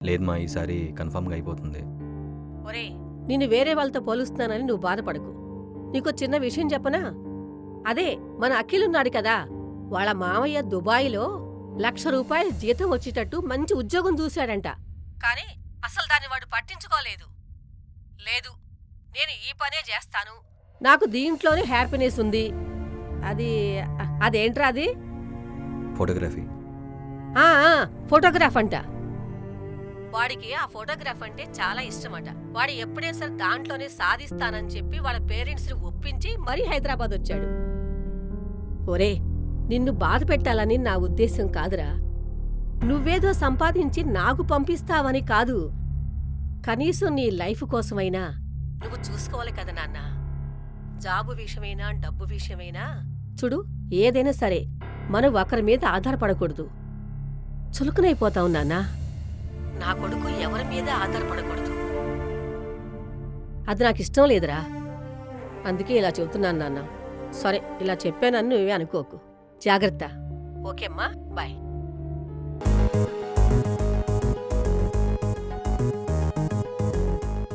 లేదు మా, ఈసారి కన్ఫామ్గా అయిపోతుంది. ఒరే, నిన్ను వేరే వాళ్ళతో పోలుస్తున్నానని నువ్వు బాధపడకు. నీకో చిన్న విషయం చెప్పనా? అదే మన అఖిలున్నాడు కదా, వాళ్ళ మామయ్య దుబాయిలో ₹1,00,000 జీతం వచ్చేటట్టు మంచి ఉద్యోగం చూశాడంట. కాని అసలు దాన్ని వాడు పట్టించుకోలేదు. లేదు, నేను ఈ పనే చేస్తాను, నాకు దీంట్లోనే హ్యాపీనెస్ ఉంది. అదేంట్రా అది? ఫోటోగ్రఫీ. ఆ ఆ, ఫోటోగ్రాఫ్ అంట. వాడికి ఆ ఫోటోగ్రాఫ్ అంటే చాలా ఇష్టమట. వాడు ఎప్పుడైనా సరే దాంట్లోనే సాధిస్తానని చెప్పి వాళ్ళ పేరెంట్స్ని ఒప్పించి మరీ హైదరాబాద్ వచ్చాడు. ఒరే, నిన్ను బాధ పెట్టాలని నా ఉద్దేశం కాదురా. నువ్వేదో సంపాదించి నాకు పంపిస్తావని కాదు. కనీసం నీ లైఫ్ కోసమైనా నువ్వు చూసుకోవాలి కదా నాన్నా. జాబు విషయమైనా డబ్బు విషయమైనా చూడు, ఏదైనా సరే మనం ఒకరి మీద ఆధారపడకూడదు. చులకనైపోతావు నాన్నా. నా కొడుకు ఎవరి మీద ఆధారపడకూడదు. అది నాకిష్టం లేదురా. అందుకే ఇలా చెబుతున్నాను నాన్న. సరే, ఇలా చెప్పానని నువ్వే అనుకోకు. జాగ్రత్త. ఓకే అమ్మా, బాయ్.